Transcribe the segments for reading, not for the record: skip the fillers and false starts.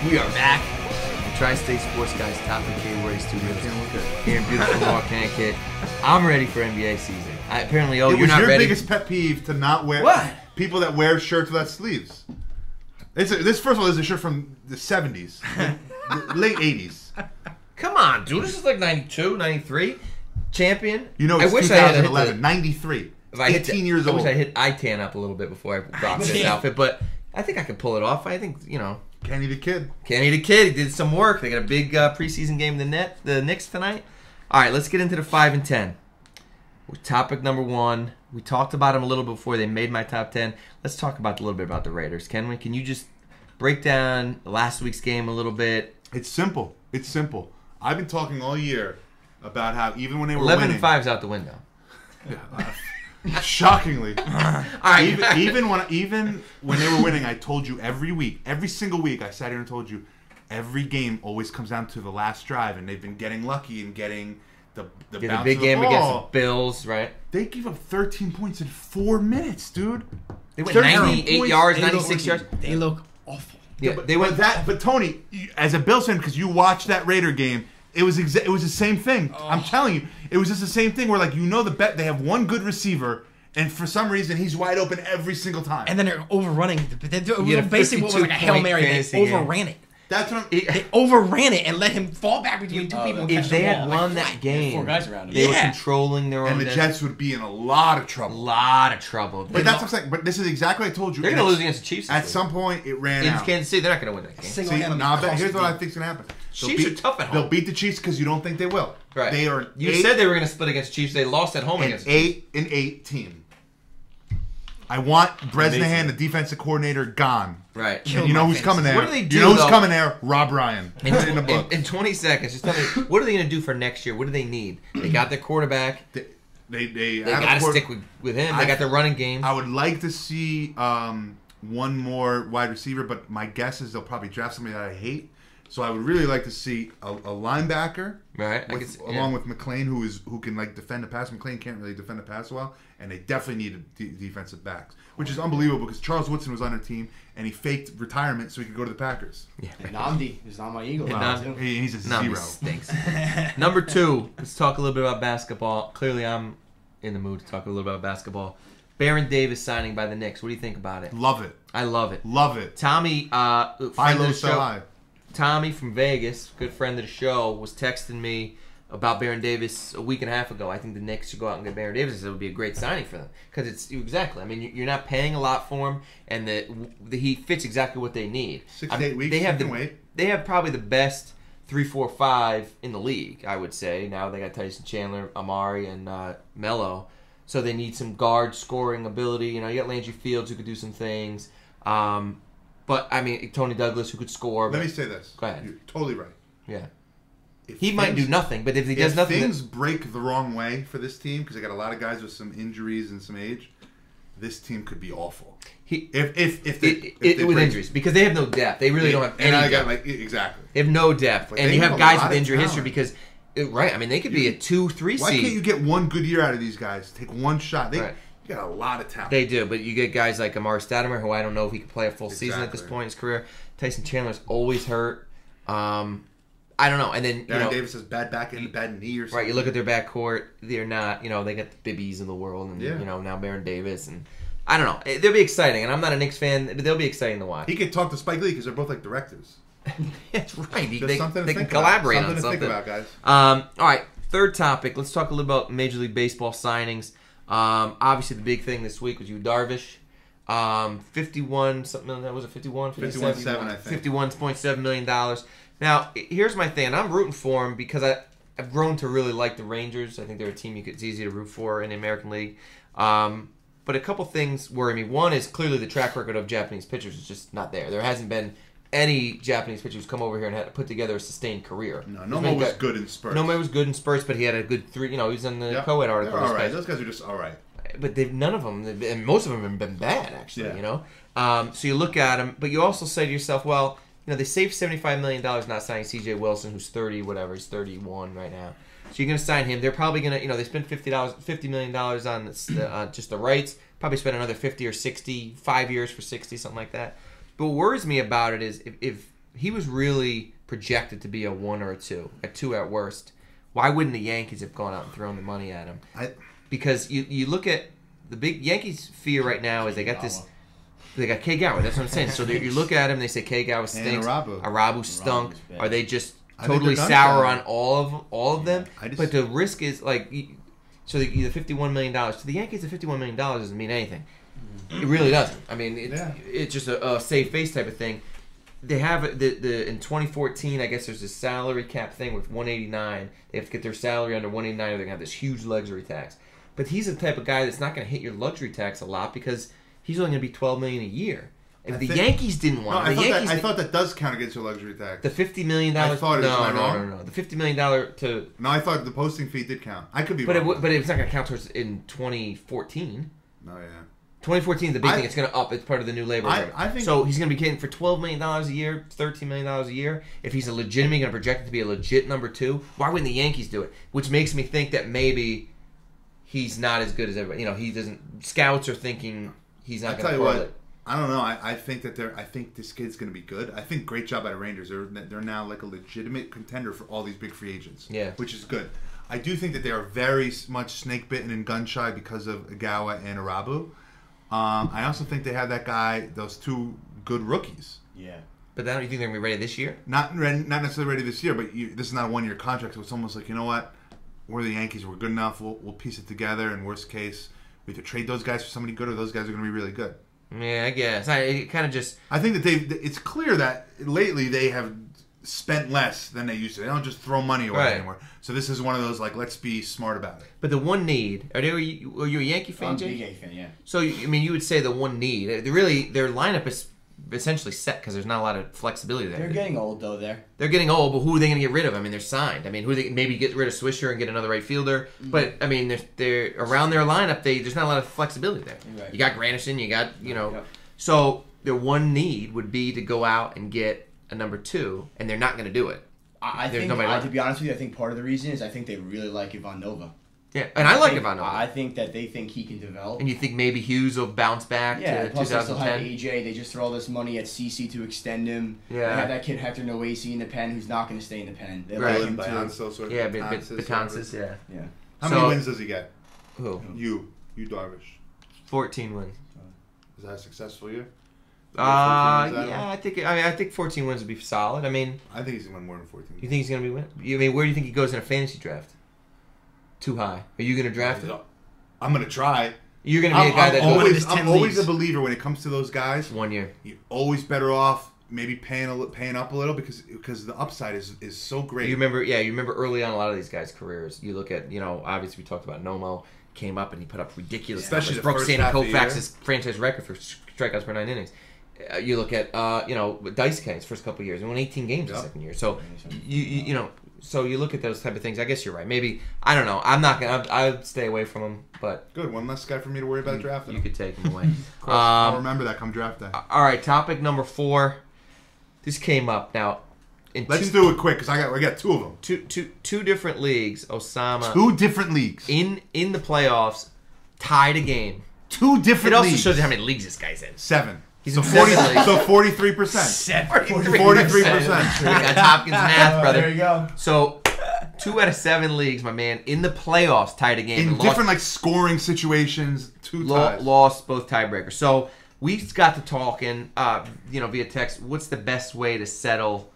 We are back. The Tri-State Sports Guys Top and K-Way Studios here in beautiful North Connecticut. I'm ready for NBA season. Apparently, you're not ready. It was your biggest pet peeve to not wear people that wear shirts without sleeves. This first of all is a shirt from the 70s, late 80s. Come on, dude. This is like 92, 93. Champion. You know, it's 2011, 93. 18 years old. I wish I hit ITAN up a little bit before I brought this outfit, but I think I could pull it off. I think, Kenny the Kid. Kenny the Kid. He did some work. They got a big preseason game in the Knicks tonight. All right, let's get into the 5 and 10. Topic number 1. We talked about them a little before they made my top 10. Let's talk about a little bit about the Raiders. Can you just break down last week's game a little bit? It's simple. I've been talking all year about how even when they were 11 winning, and 5's out the window. Shockingly. All right. Even when they were winning, I told you every single week, I sat here and told you every game always comes down to the last drive, and they've been getting lucky and getting the big game against the Bills, right? They gave up 13 points in 4 minutes, dude. They went 98 yards, 96 yards. They look awful. Yeah, they went that. But Tony, as a Bills fan, because you watched that Raider game, it was the same thing. I'm telling you, it was just the same thing. Where they have one good receiver, and for some reason he's wide open every single time. And then they're overrunning. Basically, what was like a Hail Mary. They overran it. That's what they overran it and let him fall back between two people. If they had won that game, 4 guys around him. They were controlling their own. And the Jets would be in a lot of trouble. But that's what I'm saying. But this is exactly what I told you. They're going to lose against the Chiefs. At some point, it ran out. In Kansas City, they're not going to win that game. Here's what I think's going to happen. Chiefs are tough at home. They'll beat the Chiefs because you don't think they will. Right. You said they were going to split against Chiefs. They lost at home against the Chiefs. 8-8 team. I want Bresnahan, the defensive coordinator, gone. Right. And you know who's coming there? What do they do? You know who's coming there? Rob Ryan. In the book. In 20 seconds, just tell me, what are they going to do for next year? What do they need? They got their quarterback. They got to stick with him. They got their running game. I would like to see one more wide receiver, but my guess is they'll probably draft somebody that I hate. So I would really like to see a linebacker, right? Along with McLean, who can defend the pass. McLean can't really defend the pass well, and they definitely need defensive backs, which is unbelievable because Charles Woodson was on their team and he faked retirement so he could go to the Packers. Yeah, Nnamdi is not my Eagle. He's a zero. Stinks. Number 2, let's talk a little bit about basketball. Clearly, I'm in the mood to talk a little bit about basketball. Baron Davis signing by the Knicks. What do you think about it? Love it. I love it. Love it. Tommy, Buy low, sell high. Tommy from Vegas, good friend of the show, was texting me about Baron Davis a week and a half ago. I think the Knicks should go out and get Baron Davis. It would be a great signing for them because it's exactly. I mean, you're not paying a lot for him, and he fits exactly what they need. 6 to 8 weeks. They have probably the best 3, 4, 5 in the league. I would say now they got Tyson Chandler, Amari, and Melo. So they need some guard scoring ability. You got Landry Fields who could do some things. But, I mean, Tony Douglas, who could score. Let me say this. Go ahead. You're totally right. Yeah. He might do nothing, but if he does nothing... If things break the wrong way for this team, because they got a lot of guys with some injuries and some age, this team could be awful. With injuries, because they have no depth. They really don't have any depth. Exactly. They have no depth. But and you have guys with injury history because... Right, I mean, they could be a 2-3 seed. Why can't you get one good year out of these guys? Take one shot. You got a lot of talent. They do, but you get guys like Amari Stoudemire, who I don't know if he can play a full season at this point in his career. Tyson Chandler's always hurt. I don't know. And then Baron Davis has bad back and bad knee or something. Right, you look at their backcourt. They're not. They got the Bibbies of the world, and now Baron Davis, and I don't know. They'll be exciting, and I'm not a Knicks fan. But they'll be exciting to watch. He could talk to Spike Lee because they're both like directors. That's right. They can collaborate on something. Something to think about, guys. All right, third topic. Let's talk a little about Major League Baseball signings. Obviously, the big thing this week was Darvish. 51 something million. That was it 51, 51.7, I think. $51.7 million. Now, here's my thing. I'm rooting for him because I've grown to really like the Rangers. I think they're a team it's easy to root for in the American League. But a couple things worry me. One is clearly the track record of Japanese pitchers is just not there. There hasn't been any Japanese pitcher who's come over here and had to put together a sustained career. No, Nomo was good in spurts. Nomo was good in spurts, but he had a good 3. He was in the co-ed article. All right, those guys are just all right. But none of them, and most of them have been bad, actually. So you look at them, but you also say to yourself, well, they saved $75 million not signing C.J. Wilson, who's 30, whatever. He's 31 right now. So you're going to sign him. They're probably going to, they spent $50 million on just the rights. Probably spend another 50 or 60, 5 years for 60, something like that. But what worries me about it is if he was really projected to be a 1 or a 2, a 2 at worst. Why wouldn't the Yankees have gone out and thrown the money at him? Because you look at the big Yankees' fear right now is they got this. They got Kei Gawa. That's what I'm saying. So you look at him, they say Kei Gawa stinks. Arabu stunk. Are they just totally sour on all of them? But the risk is like, so the $51 million to the Yankees, the $51 million doesn't mean anything. It really doesn't. I mean, it's just a save face type of thing. They have the in 2014. I guess there's a salary cap thing with 189. They have to get their salary under 189, or they're gonna have this huge luxury tax. But he's the type of guy that's not gonna hit your luxury tax a lot because he's only gonna be $12 million a year. If the Yankees didn't want him, I thought that does count against your luxury tax. The $50 million. I thought it was wrong. No. The $50 million to. No, I thought the posting fee did count. I could be wrong. But it's not gonna count towards in 2014. No, yeah. 2014 is the big thing. It's going to up. It's part of the new labor agreement. I think so. He's going to be getting for $12 million a year, $13 million a year. If he's a legitimate, going to project it to be a legit number 2, why wouldn't the Yankees do it? Which makes me think that maybe he's not as good as everybody. You know, he doesn't. Scouts are thinking he's not going to pull it. I don't know. I think that I think this kid's going to be good. I think great job at Rangers. They're now like a legitimate contender for all these big free agents. Yeah, which is good. I do think that they are very much snake bitten and gun shy because of Igawa and Arabu. I also think they have that guy, those 2 good rookies. Yeah. But then, you think they're going to be ready this year? Not necessarily ready this year, but this is not a 1-year contract, so it's almost like, you know what? We're the Yankees. We're good enough. We'll piece it together. In worst case, we either trade those guys for somebody good or those guys are going to be really good. Yeah, I guess. It kind of just... I think that it's clear that lately they have spent less than they used to. They don't just throw money away anymore. So this is one of those, like, let's be smart about it. But the one need... Are you a Yankee fan, I'm Jay? a big Yankee fan, yeah. So, I mean, you would say the one need... Their lineup is essentially set because there's not a lot of flexibility there. They're getting old, though, They're getting old, but who are they going to get rid of? I mean, they're signed. I mean, maybe get rid of Swisher and get another right fielder. Mm-hmm. But, I mean, they're around their lineup, there's not a lot of flexibility there. Right. You got Granderson, you got, Yep. So their one need would be to go out and get a number 2, and they're not going to do it. I think, to be honest with you, I think part of the reason is I think they really like Ivan Nova. Yeah, and I like Ivan Nova. I think that they think he can develop. And you think maybe Hughes will bounce back to plus 2010? they still have AJ. They just throw all this money at CC to extend him. Yeah. They have that kid Hector Noesi in the pen who's not going to stay in the pen. They right. like him Betances, yeah. How many wins does he get? Who? You Darvish. 14 wins. Is that a successful year? Yeah, I think 14 wins would be solid. I mean, I think he's gonna win more than 14. You think he's gonna be win? I mean, where do you think he goes in a fantasy draft? Too high. Are you gonna draft him? I'm gonna try. You're gonna be a guy that I'm always a believer when it comes to those guys. 1 year. You're always better off maybe paying up a little because the upside is so great. You remember early on a lot of these guys' careers. You look at obviously we talked about Nomo came up and he put up ridiculous especially numbers. Broke Sandy Koufax's franchise record for strikeouts per 9 innings. You look at Dice K his first couple of years. He won 18 games the second year. So so you look at those type of things. I guess you're right. Maybe I don't know. I'm not gonna. I'd stay away from him. But good, one less guy for me to worry about drafting. You could take him away. I'll remember that come draft day. All right, topic number 4. This came up now. Let's do it quick because I got 2 of them. Two different leagues. Osama. 2 different leagues in the playoffs, tied a game. 2 different leagues. It also shows you how many leagues this guy's in. 7. He's in 40 leagues. So 43%. 43%. That's Hopkins math, brother. There you go. So 2 out of 7 leagues, my man, in the playoffs, tied a game. In different scoring situations, 2 ties. Lost both tiebreakers. So we got to talking, via text. What's the best way to settle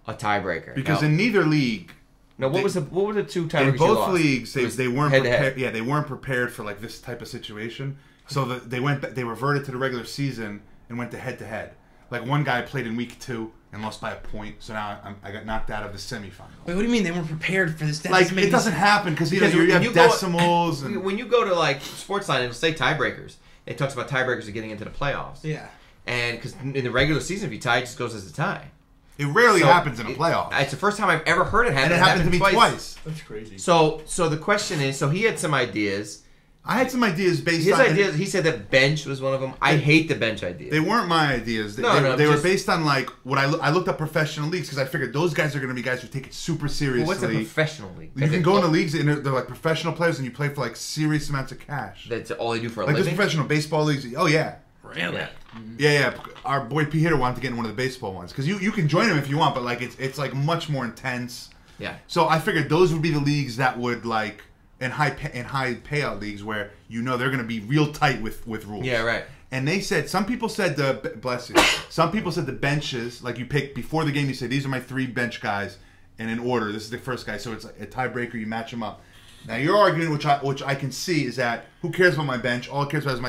a tiebreaker? Because in neither league. No, what were the 2 tiebreakers? In both leagues, they weren't head-to-head. prepared. Yeah, they weren't prepared for this type of situation. So they reverted to the regular season and went to head-to-head. Like one guy played in week 2 and lost by a point, so now I got knocked out of the semifinal. Wait, what do you mean they weren't prepared for this? It doesn't happen because you have decimals. When you go to Sportsline, it'll say tiebreakers. It talks about tiebreakers are getting into the playoffs. Yeah. And because in the regular season, if you tie, it just goes as a tie. It rarely happens in a playoff. It's the first time I've ever heard it happen. And it happened to me twice. That's crazy. So the question is, he had some ideas. I had some ideas based on... His ideas, he said that bench was one of them. I hate the bench idea. They weren't my ideas. They were based on what I looked up professional leagues because I figured those guys are going to be guys who take it super seriously. Well, what's a professional league? You can go into leagues and they're like professional players and you play for serious amounts of cash. That's all they do for a living? living? Like professional baseball leagues. Oh, yeah. Really? Yeah. Our boy P. Hitter wanted to get in one of the baseball ones because you can join him if you want, but like it's like much more intense. Yeah. So I figured those would be the leagues that would like in high payout leagues where they're going to be real tight with rules. Yeah, right. And they said some people said bless you. Some people said the benches, like you pick before the game, you say these are my 3 bench guys, and in order, this is the first guy. So it's a tiebreaker. You match them up. Now your argument, which I can see, is that who cares about my bench? All it cares about is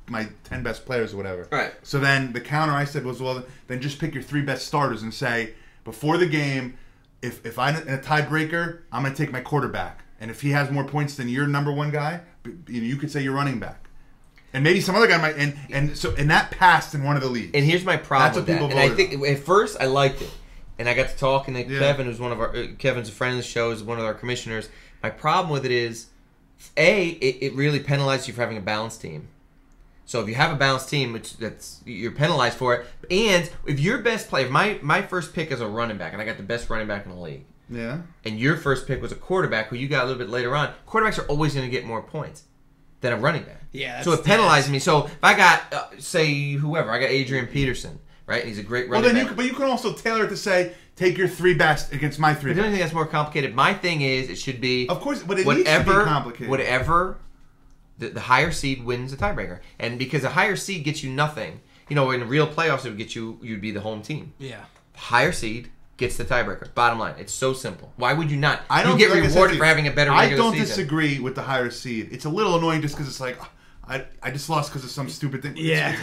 my 10 best players or whatever. Right. So then the counter I said was, well, then just pick your 3 best starters and say before the game, if I'm in a tiebreaker, I'm going to take my quarterback, and if he has more points than your number 1 guy, you could say your running back. And maybe some other guy might, and that passed in one of the leagues. And here's my problem That's with what that. people And I voted think at first I liked it, and I got to talking to Yeah. Kevin, who's one of our Kevin's a friend of the show, is one of our commissioners. My problem with it is, it really penalizes you for having a balanced team. So if you have a balanced team, you're penalized for it. And if your best player, my first pick is a running back, and I got the best running back in the league. Yeah. And your first pick was a quarterback, who you got a little bit later on. Quarterbacks are always going to get more points than a running back. Yeah. So it penalizes me. So if I got, say, whoever, I got Adrian Peterson, right? He's a great running back. But you can also tailor it to say, take your 3 best against my 3 But the best. only thing that's more complicated, my thing is, it should be Of course, but it needs to be complicated. Whatever the higher seed wins the tiebreaker. And because a higher seed gets you nothing, in real playoffs, it would get you'd be the home team. Yeah. Higher seed gets the tiebreaker. Bottom line, it's so simple. Why would you not? I don't you get like I said rewarded to you, for having a better regular I don't season. disagree with the higher seed. It's a little annoying just because it's like I just lost because of some stupid thing. Yeah.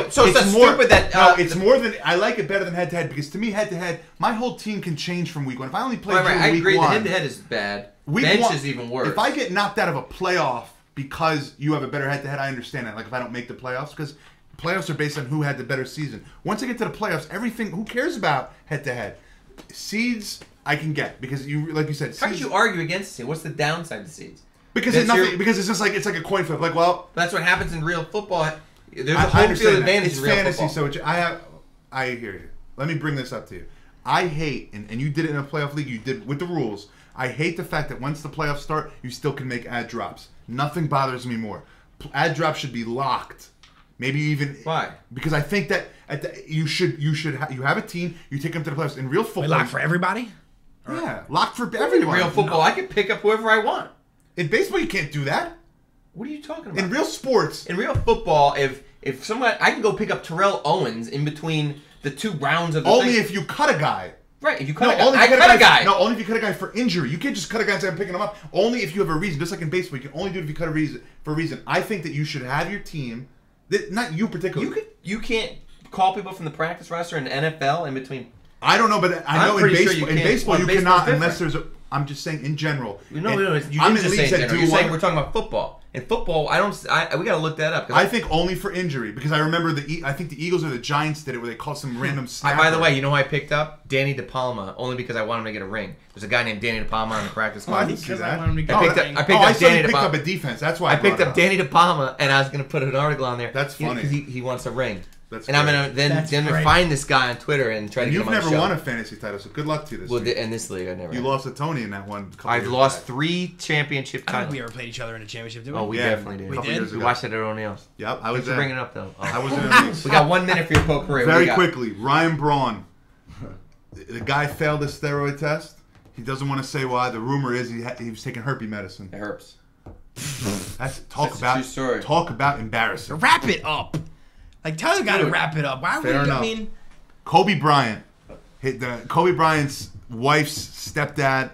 So it's more stupid that it's more than I like it better than head to head because to me head to head my whole team can change from week 1. If I only play right. I week agree. 1, The head-to-head is bad. week Bench 1 is even worse. If I get knocked out of a playoff because you have a better head to head, I understand that. Like if I don't make the playoffs because playoffs are based on who had the better season. Once I get to the playoffs, everything who cares about head to head seeds I can get because you like you said. How could you argue against it? What's the downside to seeds? Because it's nothing. Because it's just like a coin flip. Like That's what happens in real football. There's a I home understand field that. advantage It's in real fantasy, football. I hear you. Let me bring this up to you. I hate, and you did it in a playoff league. You did with the rules. I hate the fact that once the playoffs start, you still can make ad drops. Nothing bothers me more. Ad drops should be locked. Maybe even Why? Because I think that you have a team. You take them to the playoffs in real football. Wait, lock for everybody? Yeah, locked for In everyone. real football, I can pick up whoever I want. In baseball, you can't do that. What are you talking about? In real sports, In real football, if someone, I can go pick up Terrell Owens in between the 2 rounds of the only thing. if you cut a guy. Right, if you cut only a if guy. you I cut a guy. No, only if you cut a guy for injury. You can't just cut a guy and say I'm picking him up. Only if you have a reason. Just like in baseball, you can only do it if you cut for a reason. I think that you should have your team. Not you particularly. You can't call people from the practice roster in the NFL in between. I don't know, but I I'm know in pretty sure baseball, you can't. Well, you baseball's cannot unless different. there's a. I'm just saying in general. You And didn't I'm in just say leagues in that general. do You're saying one- we're talking about football. In football, we got to look that up. I think only for injury because I remember I think the Eagles or the Giants did it where they called some random snapper. By the way, you know who I picked up? Danny DePalma, only because I want him to get a ring. There's a guy named Danny DePalma on the practice Oh, I squad. didn't see Because I that. want him to get I picked a up- ring. I picked I up saw you Danny picked DePalma. up a defense. That's why I picked brought up it Danny DePalma, and I was going to put an article on there. That's funny. Because he wants a ring. That's and I'm great. going to then That's great. find this guy on Twitter and try to And get you've him on the never show. won a fantasy title, so good luck to you this Well, year. in this league, I never. You had. lost to Tony in that one. Couple I've years lost back. 3 championship I don't think titles. we ever played each other in a championship, did we? Oh, we Yeah, definitely did. a couple did? years We ago. watched it at O'Neill's. Yep, I was Thanks for there. bringing it up, though. Oh. I was in the league. We got 1 minute for your poke parade. What do Very you got? quickly, Ryan Braun. The guy failed his steroid test. He doesn't want to say why. The rumor is he was taking herpes medicine. It hurts. That's That's a true story. talk about embarrassing. Wrap it up. Like, Tyler got to Dude, wrap it up. Why would fair you, enough. I mean... Kobe Bryant, Kobe Bryant's wife's stepdad.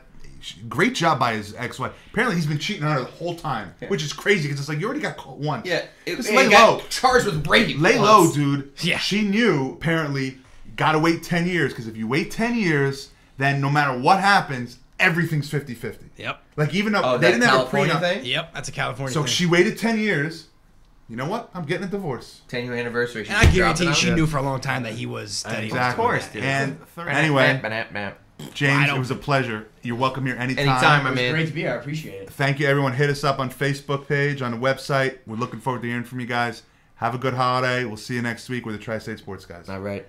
Great job by his ex-wife. Apparently, he's been cheating on her the whole time, which is crazy because it's like you already got caught once. Yeah. Just It lay got low. charged with rape. Lay once. low, dude. Yeah. She knew, apparently, got to wait 10 years because if you wait 10 years, then no matter what happens, everything's 50-50. Yep. Like, even though Oh, they that didn't have a California prenup. thing? Yep, that's a California So thing. she waited 10 years. You know what? I'm getting a divorce. 10-year anniversary. And I guarantee you she Yeah. knew for a long time that he was steady. Exactly. Of course, dude. And anyway, I James, don't- it was a pleasure. You're welcome here anytime. Anytime, my It was man. great to be here. I appreciate it. Thank you, everyone. Hit us up on Facebook page, on the website. We're looking forward to hearing from you guys. Have a good holiday. We'll see you next week with the Tri-State Sports Guys. All right.